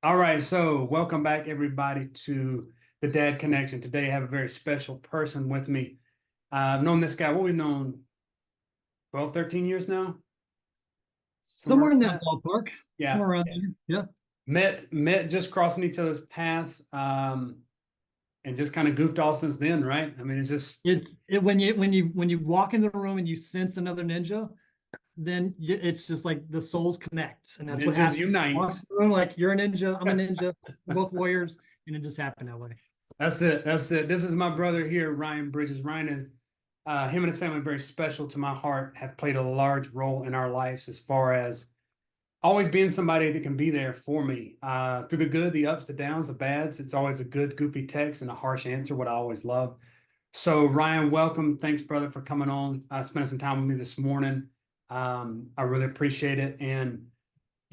All right, so welcome back everybody to the Dad Connection. Today I have a very special person with me. I've known this guy, what we've known 12, 13 years now, somewhere Somewhere in around that that. ballpark, Yeah. somewhere around there. Yeah. Met just crossing each other's paths, and just kind of goofed off since then, right? I mean, it's just When you walk into the room and you sense another ninja, then it's just like the souls connect, and that's what ninjas happened. Walk unite. in the room like you're a ninja, I'm a ninja, we're both warriors, and it just happened that way. That's it. That's it. This is my brother here, Ryan Bridges. Ryan is him and his family are very special to my heart, have played a large role in our lives as far as always being somebody that can be there for me through the good, the ups, the downs, the bads. It's always a good, goofy text and a harsh answer, what I always love. So, Ryan, welcome. Thanks, brother, for coming on, spending some time with me this morning. I really appreciate it. And,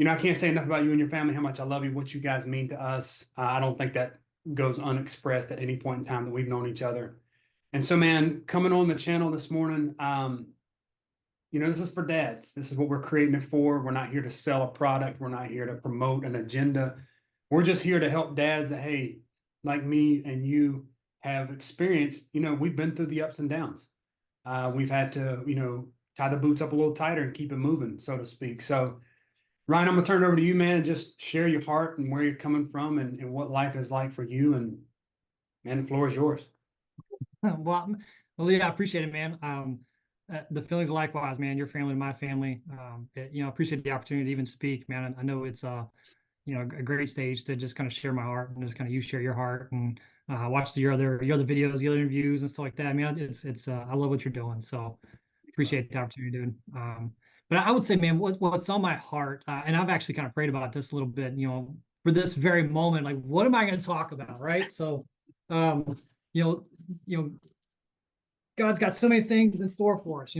I can't say enough about you and your family, how much I love you, what you guys mean to us. I don't think that goes unexpressed at any point in time that we've known each other. And so, man, coming on the channel this morning, this is for dads. This is what we're creating it for. We're not here to sell a product. We're not here to promote an agenda. We're just here to help dads that, hey, like me and you have experienced, we've been through the ups and downs. We've had to, tie the boots up a little tighter and keep it moving, so to speak. So, Ryan, I'm going to turn it over to you, man, and just share your heart and where you're coming from and what life is like for you. And, man, the floor is yours. Well, yeah, I appreciate it, man. The feelings likewise, man. Your family, my family. Appreciate the opportunity to even speak, man. I know it's a great stage to just kind of share my heart and just kind of you share your heart and watch your other videos, the other interviews and stuff like that. I mean, it's I love what you're doing, so appreciate the opportunity, dude. But I would say, man, what's on my heart, and I've actually kind of prayed about this a little bit, for this very moment, like what am I going to talk about, right? So, um, you know, you know, God's got so many things in store for us.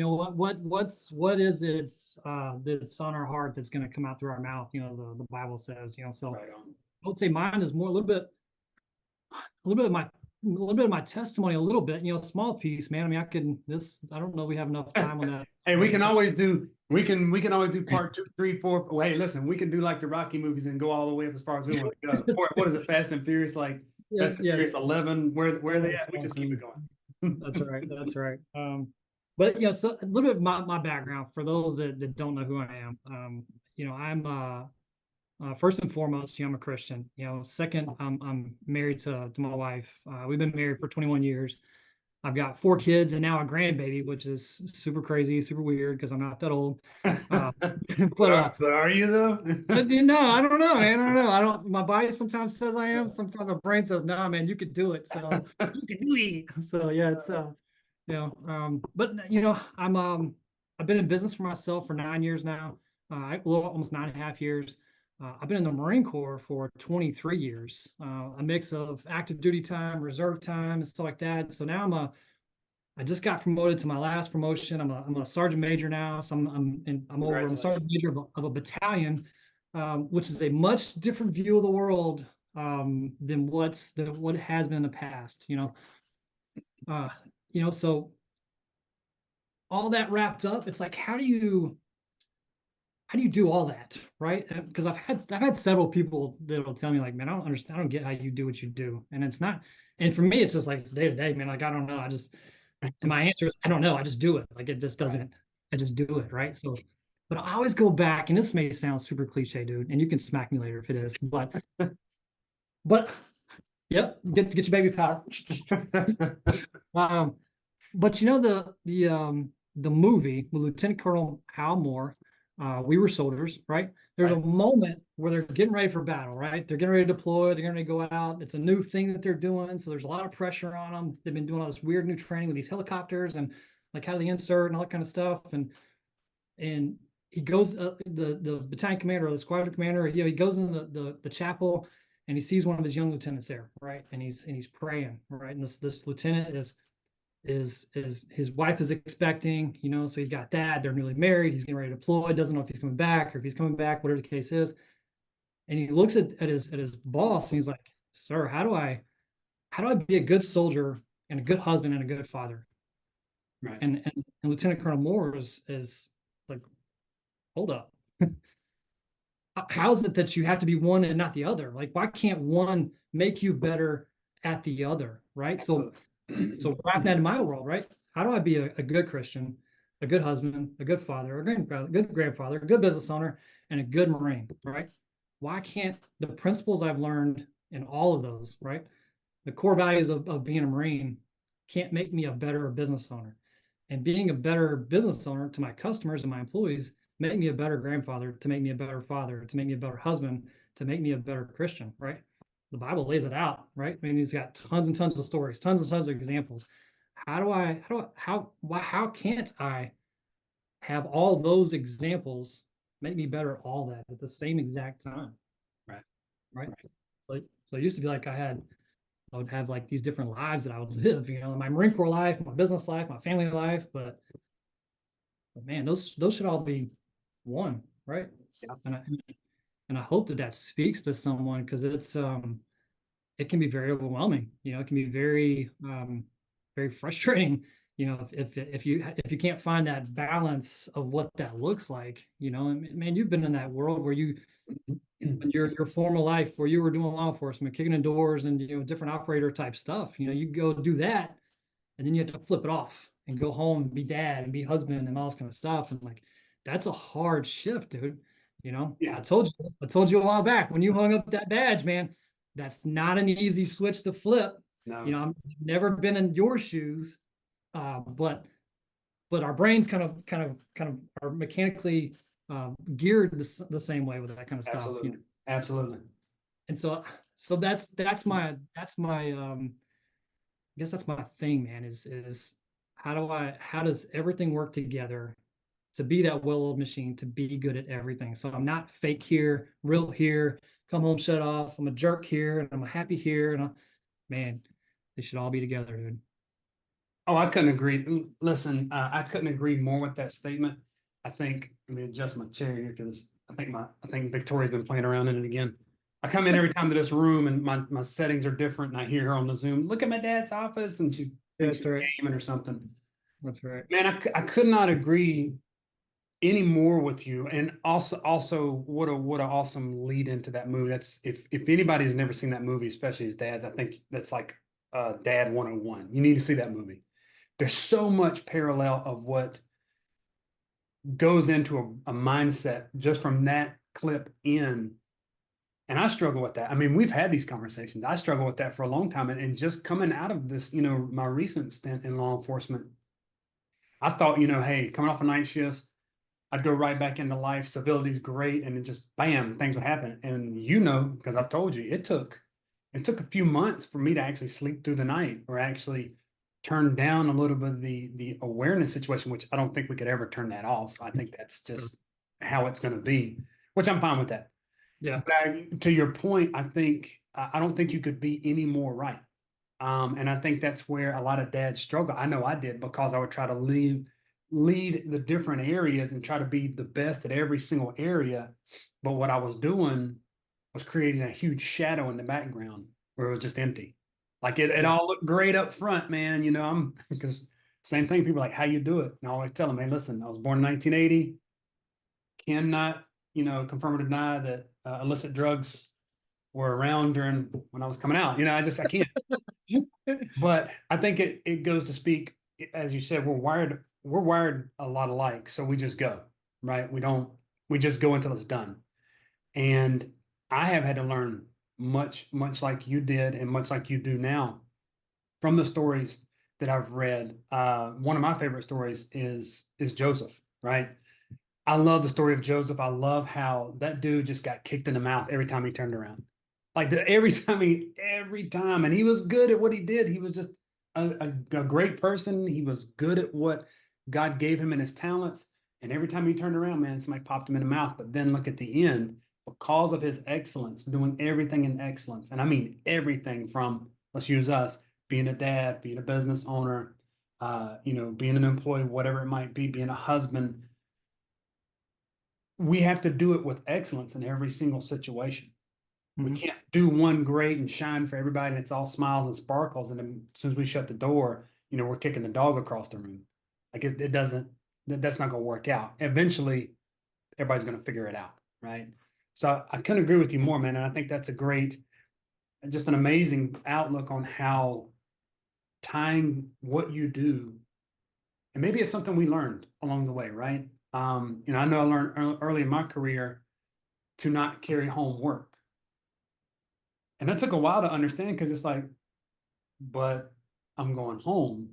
What is it that's on our heart that's going to come out through our mouth? The Bible says. So Right on. I would say mine is more a little bit of my testimony, a little bit, small piece, man. I mean, I don't know if we have enough time on that. Hey, we can always do part two, three, four. Well, hey, listen, we can do like the Rocky movies and go all the way up as far as we want to go. What is it, Fast and Furious? Like Yeah, Fast and yeah. Furious 11. Where are they Oh, at? We just keep it going. that's right. That's right. But so a little bit of my background for those that don't know who I am. I'm first and foremost, I'm a Christian. Second, I'm married to my wife. We've been married for 21 years. I've got 4 kids and now a grandbaby, which is super crazy, super weird because I'm not that old. Uh, But but are you though? I don't know, man. I don't know. I don't. My body sometimes says I am. Sometimes my brain says, "No, man, you could do it." So you can do it. So yeah, it's but I've been in business for myself for 9 years now. Almost 9.5 years. I've been in the Marine Corps for 23 years, a mix of active duty time, reserve time, and stuff like that. So now I just got promoted to my last promotion. I'm a sergeant major now. So I'm sergeant Congratulations. major of a battalion, which is a much different view of the world than what has been in the past. Uh, so all that wrapped up, it's like how do you do all that, right? Because I've had several people that'll tell me like, man, I don't understand, I don't get how you do what you do, and it's not. And for me, it's just like it's day to day, man. Like I don't know, and my answer is I don't know. I just do it. Like it just Right. doesn't. I just do it, right? So, but I always go back, and this may sound super cliche, dude, and you can smack me later if it is, but yep, get your baby powder. Um, but the movie with Lieutenant Colonel Hal Moore, We Were Soldiers, right? There's a Right. moment where they're getting ready for battle, right? They're getting ready to deploy, they're getting ready to go out. It's a new thing that they're doing, so there's a lot of pressure on them. They've been doing all this weird new training with these helicopters and like how do they insert and all that kind of stuff. And he goes, the battalion commander or the squadron commander, he goes in the chapel and he sees one of his young lieutenants there, right? And he's praying, right? And this lieutenant is his wife is expecting, so he's got that. They're newly married. He's getting ready to deploy. Doesn't know if he's coming back or if he's coming back, whatever the case is. And he looks at his boss and he's like, "Sir, how do I be a good soldier and a good husband and a good father?" Right. And Lieutenant Colonel Moore is like, "Hold up." how is it that you have to be one and not the other? Like, why can't one make you better at the other, right? So wrap that in my world, right? How do I be a good Christian, a good husband, a good father, a good grandfather, a good business owner, and a good Marine, right? Why can't the principles I've learned in all of those, right? The core values of being a Marine can't make me a better business owner. And being a better business owner to my customers and my employees make me a better grandfather, to make me a better father, to make me a better husband, to make me a better Christian, right? The Bible lays it out, right? I mean, he's got tons and tons of stories, tons and tons of examples. How can't I have all those examples make me better at all that at the same exact time? Right. Right. So it used to be like I would have like these different lives that I would live, my Marine Corps life, my business life, my family life, but man, those should all be one, right? Yeah. And I hope that that speaks to someone because it can be very overwhelming. It can be very frustrating. If you can't find that balance of what that looks like, and man, you've been in that world where in your former life where you were doing law enforcement, kicking in doors and different operator type stuff. You go do that, and then you have to flip it off and go home and be dad and be husband and all this kind of stuff. And like that's a hard shift, dude. Yeah. I told you a while back when you hung up that badge, man. That's not an easy switch to flip. No. I've never been in your shoes, but our brains kind of are mechanically geared the same way with that kind of stuff. Absolutely. Absolutely. And so that's my I guess that's my thing, man, is how does everything work together to be that well-oiled machine, to be good at everything. So I'm not fake here, real here, come home, shut off. I'm a jerk here and I'm a happy here. And man, they should all be together, dude. Oh, I couldn't agree. Listen, I couldn't agree more with that statement. I think, let me adjust my chair here because I think Victoria's been playing around in it again. I come in every time to this room and my settings are different and I hear her on the Zoom, look at my dad's office and she's Right. gaming or something. That's right. Man, I could not agree any more with you. And also what a awesome lead into that movie. That's if anybody's never seen that movie, especially his dads, I think that's like Dad 101. You need to see that movie. There's so much parallel of what goes into a mindset just from that clip in. And I struggle with that. I mean, we've had these conversations. I struggle with that for a long time. And just coming out of this, my recent stint in law enforcement, I thought, hey, coming off of night shifts, I'd go right back into life. Civility's great. And then just bam, things would happen. And because I've told you, it took a few months for me to actually sleep through the night or actually turn down a little bit of the awareness situation, which I don't think we could ever turn that off. I think that's just how it's going to be, which I'm fine with that. Yeah. But to your point, I don't think you could be any more right. And I think that's where a lot of dads struggle. I know I did because I would try to lead the different areas and try to be the best at every single area. But what I was doing was creating a huge shadow in the background where it was just empty. Like it all looked great up front, man. Because same thing, people are like, how you do it? And I always tell them, hey, listen, I was born in 1980. Cannot, confirm or deny that illicit drugs were around when I was coming out. I can't. But I think it goes to speak, as you said, we're wired a lot alike. So we just go, right? We just go until it's done. And I have had to learn much like you did and much like you do now from the stories that I've read. One of my favorite stories is Joseph, right? I love the story of Joseph. I love how that dude just got kicked in the mouth every time he turned around. Like every time, and he was good at what he did. He was just a great person. He was good at what God gave him and his talents. And every time he turned around, man, somebody popped him in the mouth. But then look at the end, because of his excellence, doing everything in excellence. And I mean everything from, let's use us, being a dad, being a business owner, being an employee, whatever it might be, being a husband. We have to do it with excellence in every single situation. We can't do one great and shine for everybody and it's all smiles and sparkles. And then as soon as we shut the door, we're kicking the dog across the room. Like it doesn't, that's not going to work out. Eventually, everybody's going to figure it out, right? So I couldn't agree with you more, man. And I think that's a great, just an amazing outlook on how tying what you do, and maybe it's something we learned along the way, right? I know I learned early in my career to not carry home work. And that took a while to understand because it's like, but I'm going home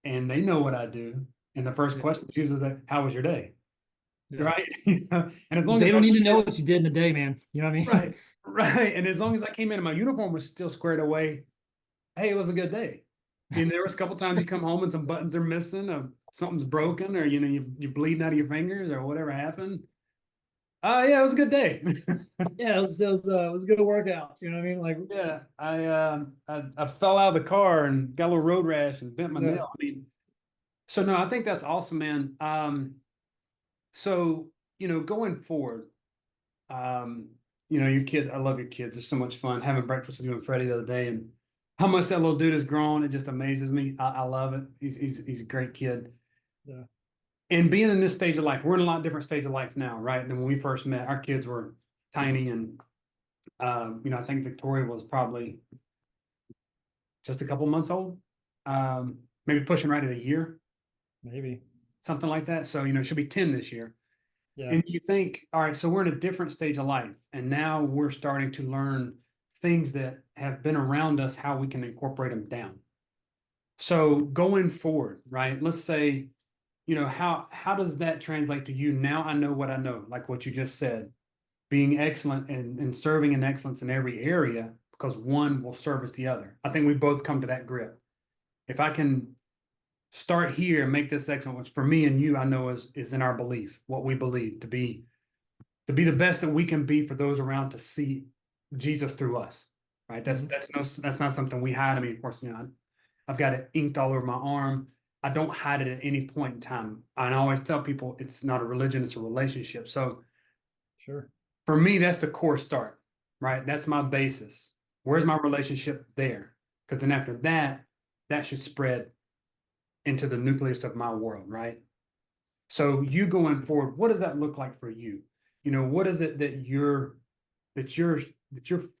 and they know what I do. And the first Yeah. question is usually like, how was your day? Yeah. Right. And as long They as I don't need was to know there, what you did in a day, man. You know what I mean? right, right. And as long as I came in and my uniform was still squared away, hey, it was a good day. And there was a couple times you come home and some buttons are missing, or something's broken, or you're bleeding out of your fingers, or whatever happened. Yeah, it was a good day. Yeah, it was a good workout. You know what I mean? Like, Yeah, I fell out of the car and got a little road rash and bent my yeah, nail. I mean, so no, I think that's awesome, man. So going forward, um, your kids, I love your kids. It's so much fun having breakfast with you and Freddie the other day, and how much that little dude has grown. It just amazes me. I love it. He's a great kid. yeah, And being in this stage of life, we're in a lot different stage of life now, right? Than when we first met. Our kids were tiny, and I think Victoria was probably just a couple months old, maybe pushing right at a year, maybe. something like that. So she'll be 10 this year. Yeah. And you think, all right, so we're in a different stage of life, and now we're starting to learn things that have been around us, how we can incorporate them down. So going forward, right? Let's say, how does that translate to you? Now I know what I know, like what you just said, being excellent and serving in excellence in every area, because one will service the other. I think we both come to that grip. If I can start here and make this excellent, which for me and you, I know is in our belief, what we believe to be the best that we can be for those around to see Jesus through us. Right. That's not something we hide. I mean, of course, I've got it inked all over my arm. I don't hide it at any point in time. And I always tell people it's not a religion, it's a relationship. So Sure. for me, that's the core start, right? That's my basis. Where's my relationship there? Because then after that, that should spread into the nucleus of my world, right? So you going forward, what does that look like for you? What is it that you're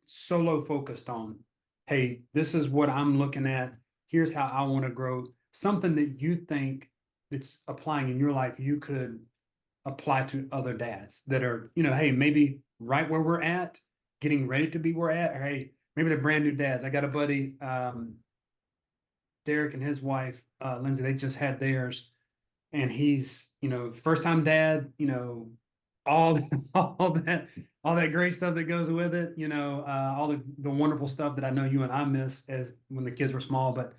solo focused on? Hey, this is what I'm looking at. Here's how I want to grow. Something that you think that's applying in your life, you could apply to other dads that are, hey, maybe right where we're at, getting ready to be where we're at, or hey, maybe they're brand new dads. I got a buddy, Derek and his wife, Lindsay, they just had theirs, and he's, first time dad, all all that great stuff that goes with it, all the wonderful stuff that I know you and I miss as when the kids were small, but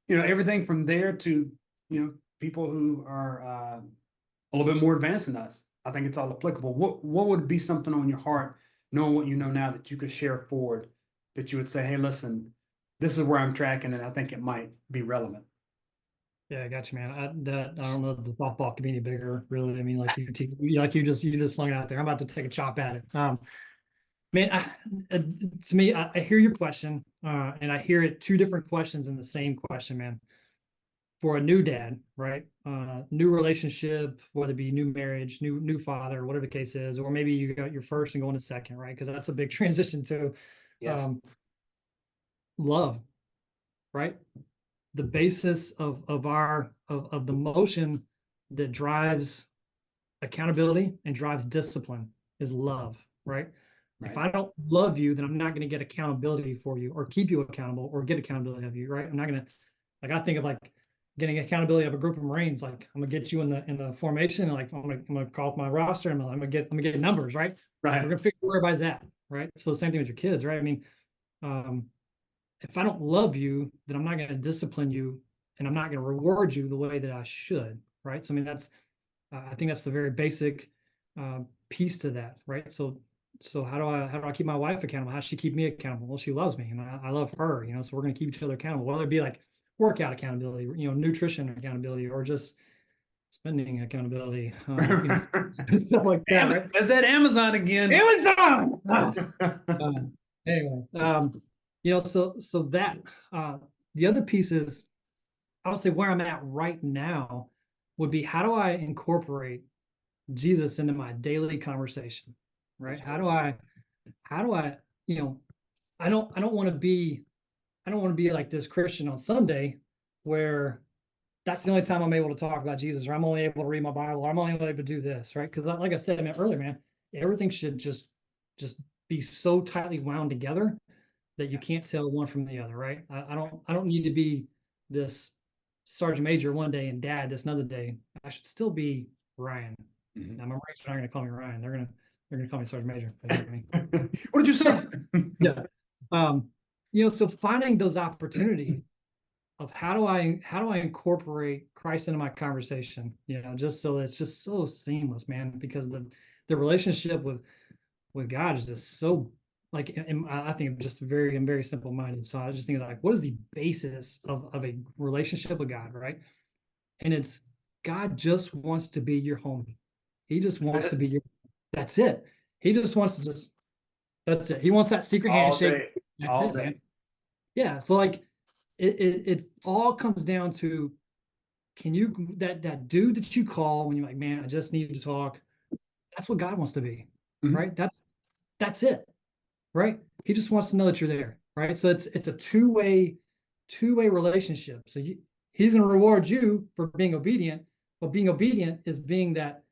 everything from there to people who are a little bit more advanced than us. I think it's all applicable. What would be something on your heart, knowing what you know now, that you could share forward, that you would say, hey, listen, this is where I'm tracking, and I think it might be relevant. Yeah, I got you, man. I don't know if the softball could be any bigger, really. I mean, like you just slung it out there. I'm about to take a chop at it. Man, to me, I hear your question, and I hear it two different questions in the same question, man. For a new dad, right? New relationship, whether it be new marriage, new father, whatever the case is, or maybe you got your first and going to second, right? Because that's a big transition too. Yes. Um, love, right? The basis of the motion that drives accountability and drives discipline is love, right? If Right. I don't love you, then I'm not going to get accountability for you or keep you accountable or get accountability of you, right? I'm not going to, like, I think of like getting accountability of a group of Marines. Like, I'm gonna get you in the formation, and like I'm gonna call up my roster, and I'm gonna get numbers, right? We're Right. gonna figure where everybody's at, right? So same thing with your kids, right? I mean, um, if I don't love you, then I'm not going to discipline you, and I'm not going to reward you the way that I should, right? So I mean, I think that's the very basic piece to that, right? So how do I keep my wife accountable? How does she keep me accountable? Well, she loves me, and I love her, so we're going to keep each other accountable, whether it be like workout accountability, nutrition accountability, or just spending accountability, stuff like that, right? That's that Amazon again. Amazon. Anyway, so that the other piece is, I would say where I'm at right now would be, how do I incorporate Jesus into my daily conversation, right? Absolutely. How do I, you know, I don't want to be, I don't want to be like this Christian on Sunday where that's the only time I'm able to talk about Jesus, or I'm only able to read my Bible, or I'm only able to do this, right? Because like I said, man, earlier, man, everything should just be so tightly wound together that you Yeah. can't tell one from the other, right? I don't need to be this sergeant major one day and dad this another day. I should still be Ryan. Mhm. Now my Marines are not going to call me Ryan. They're gonna call me sergeant major. They hate me. What did you say? Yeah. Um, so finding those opportunities of how do I incorporate Christ into my conversation, just so it's just so seamless, man, because the relationship with God is just so like, and I think I'm just I'm very simple minded. So I just think like, what is the basis of a relationship with God, right? And it's God just wants to be your homie. He just wants That's to it. be that's it. He just wants to that's it. He wants that secret All handshake. day, That's all it, man. day. Yeah. So like it all comes down to, can you that dude that you call when you're like, man, I just need to talk. That's what God wants to be, Mhm. right? That's it, right? He just wants to know that you're there, right? So it's a two-way relationship. So he's going to reward you for being obedient, but being obedient is being that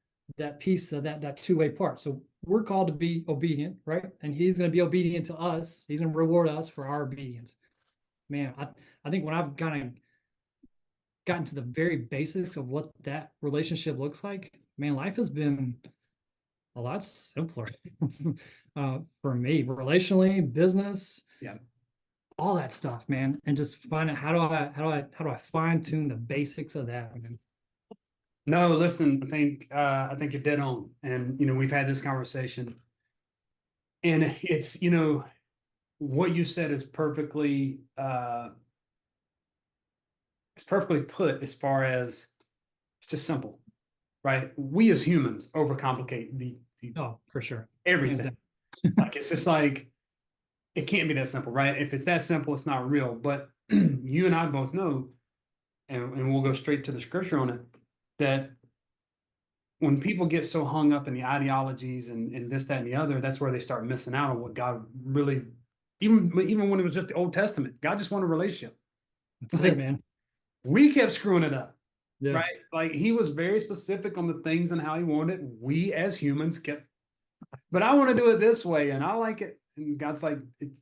piece of that two-way part. So we're called to be obedient, right? And he's going to be obedient to us. He's going to reward us for our obedience. Man, I think when I've kind of gotten to the very basics of what that relationship looks like, man, life has been a lot simpler for me, relationally, business, Yeah. all that stuff, man. And just find out how do I fine tune the basics of that, man. No, listen, I think you're dead on. And we've had this conversation, and it's what you said is perfectly it's perfectly put as far as it's just simple, right? We as humans overcomplicate the Oh, for sure, hands everything. down. Like it's just like it can't be that simple, right? If it's that simple, it's not real. But you and I both know, and we'll go straight to the scripture on it, that when people get so hung up in the ideologies and this, that, and the other, that's where they start missing out on what God really, even when it was just the Old Testament, God just wanted a relationship. That's it, Like man. we kept screwing it up, Yeah, right? Like he was very specific on the things and how he wanted it. We as humans kept, but I want to do it this way, and I like it. And God's like,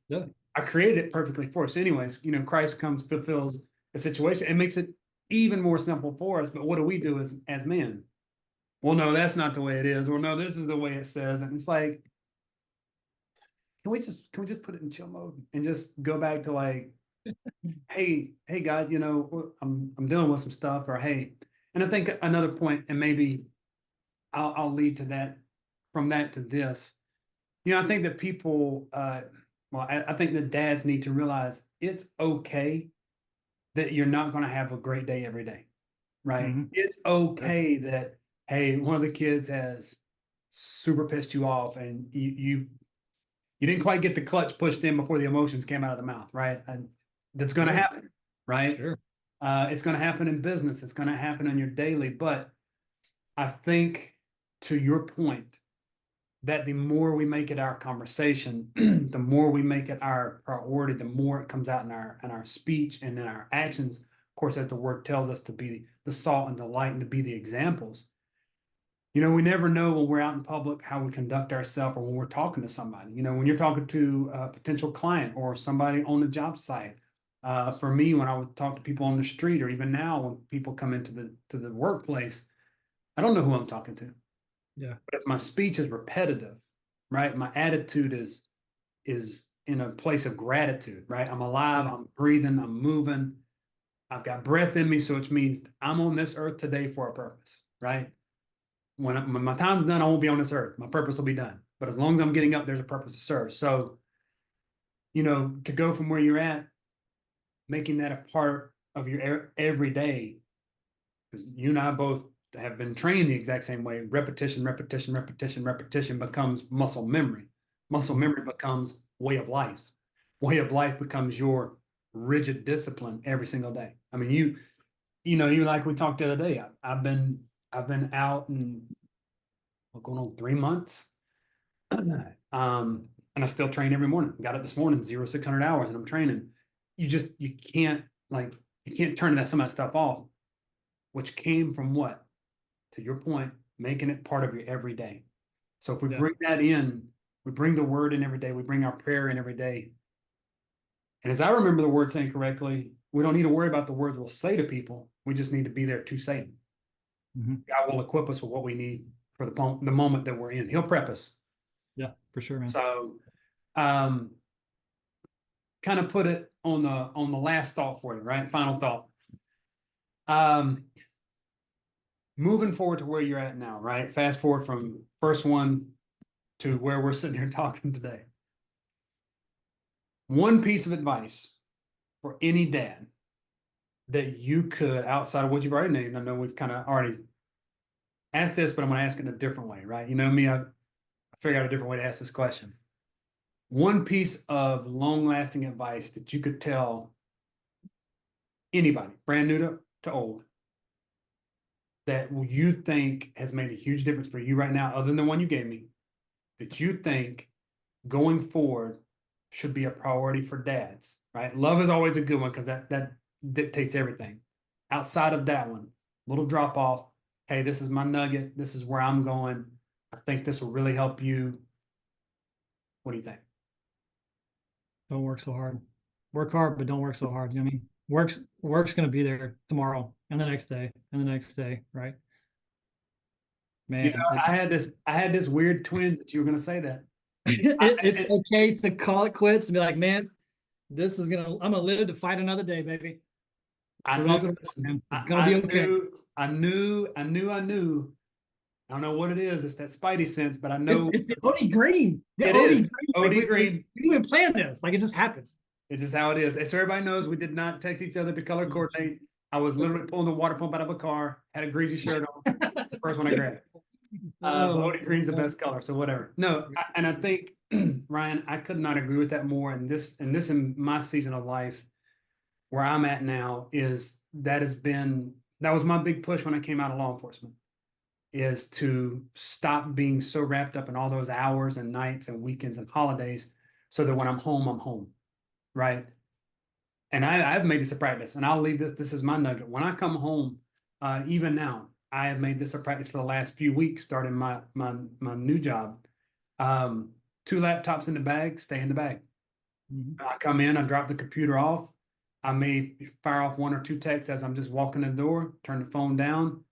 yeah, I created it perfectly for us. Anyways, Christ comes, fulfills the situation, and makes it even more simple for us. But what do we do as men? Well, no, that's not the way it is. Or no, this is the way it says. And it's like, can we just put it in chill mode and just go back to like, hey, God, I'm dealing with some stuff, or hey, and I think another point, and maybe I'll lead to that from that to this. I think that people, well, I think that dads need to realize it's okay that you're not going to have a great day every day, right? hmm It's yeah, okay that, hey, one of the kids has super pissed you off, and you didn't quite get the clutch pushed in before the emotions came out of the mouth, right? And that's going to sure, happen, right? sure. It's going to happen in business. It's going to happen in your daily. But I think, to your point, that the more we make it our conversation, the more we make it our priority, the more it comes out in our speech and in our actions. Of course, as the word tells us to be the salt and the light and to be the examples. We never know when we're out in public how we conduct ourselves, or when we're talking to somebody. When you're talking to a potential client or somebody on the job site. For me, when I would talk to people on the street, or even now when people come into the workplace, I don't know who I'm talking to. Yeah, But if my speech is repetitive, right, my attitude is in a place of gratitude, right? I'm alive, yeah, I'm breathing, I'm moving, I've got breath in me, so which means I'm on this earth today for a purpose, right? When my time's done, I won't be on this earth. My purpose will be done. But as long as I'm getting up, there's a purpose to serve. So, to go from where you're at, making that a part of your every day, because you and I both have been trained the exact same way. Repetition, repetition, repetition, repetition becomes muscle memory. Muscle mhm, memory becomes way of life. Way of life becomes your rigid discipline every single day. I mean, you like we talked the other day. I've been out and going on 3 months And I still train every morning. Got up this morning, 600 hours, and I'm training. You can't turn some of that stuff off, which came from what? To your point, making it part of your everyday. So if we Yeah. bring that in, we bring the word in every day, we bring our prayer in every day. And as I remember the word saying correctly, we don't need to worry about the words we'll say to people. We just need to be there to say them. Mhm. God will equip us with what we need for the moment that we're in. He'll prep us. Yeah, for sure, man. So, kind of put it on the last thought for you, right? Final thought. Moving forward to where you're at now, right? Fast forward from first one to where we're sitting here talking today. One piece of advice for any dad that you could, outside of what you've already named. I know we've kind of already asked this, but I'm going to ask it in a different way, right? You know me, I figured out a different way to ask this question. One piece of long-lasting advice that you could tell anybody, brand new to old, that you think has made a huge difference for you right now, other than the one you gave me, that you think going forward should be a priority for dads, right? Love is always a good one because that dictates everything. Outside of that one, little drop off. Hey, this is my nugget. This is where I'm going. I think this will really help you. What do you think? Don't work so hard. Work hard, but don't work so hard. You know what I mean? Work's gonna be there tomorrow and the next day and the next day, right? You know, Man, I had this weird twinge that you were going to say that. it's okay to call it quits and be like, man, I'm gonna live to fight another day, baby. I We're knew, going to, listen, it's gonna be okay. I knew. I don't know what it is. It's that spidey sense, but I know It's the OD Green. The it OD is. Green. OD Like, Green. we didn't even plan this. Like, it just happened. It's just how it is. So everybody knows we did not text each other to color coordinate. I was literally pulling the water pump out of a car, had a greasy shirt on. That's the first one I grabbed. But OD Green's the best color, so whatever. No, and I think Ryan, I could not agree with that more. And this in my season of life, where I'm at now, is that was my big push when I came out of law enforcement, is to stop being so wrapped up in all those hours and nights and weekends and holidays, so that when I'm home, right? And I've made this a practice, and I'll leave this. This is my nugget. When I come home, even now, I have made this a practice for the last few weeks, starting my new job. 2 laptops in the bag, stay in the bag. I come in, I drop the computer off. I may fire off 1 or 2 texts as I'm just walking in the door, turn the phone down.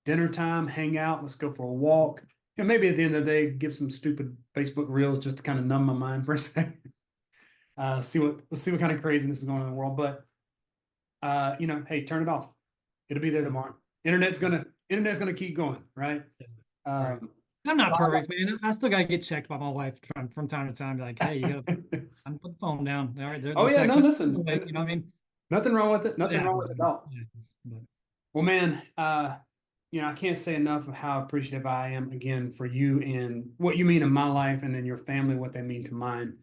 Dinner time, hang out, let's go for a walk. And maybe at the end of the day, give some stupid Facebook reels just to kind of numb my mind for a second. We'll see what kind of craziness is going on in the world. But hey, turn it off. It'll be there tomorrow. Internet's gonna keep going, right? Right. I'm not perfect, man. I still gotta get checked by my wife from time to time. Like, hey, you gotta put the phone down. All right. Oh yeah, no, listen. You know what I mean? Nothing wrong with it. Nothing Yeah. wrong with it at all. But Well, man, I can't say enough of how appreciative I am again for you and what you mean in my life, and then your family, what they mean to mine.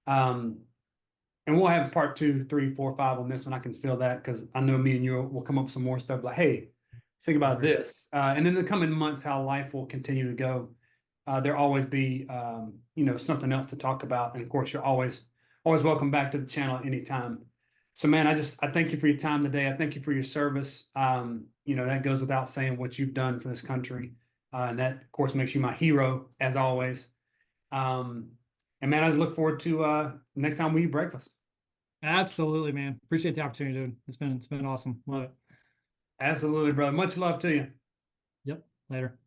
And we'll have part 2, 3, 4, 5 on this one. I can feel that because I know me and you will come up with some more stuff like, hey, think about this. And in the coming months, how life will continue to go. There'll always be, something else to talk about. And of course, you're always welcome back to the channel at any time. So, man, I thank you for your time today. I thank you for your service. That goes without saying what you've done for this country. And that, of course, makes you my hero, as always. And man, I just look forward to next time we eat breakfast. absolutely, man. Appreciate the opportunity, dude. It's been awesome. Love it. Absolutely, brother. Much love to you. Yep. Later.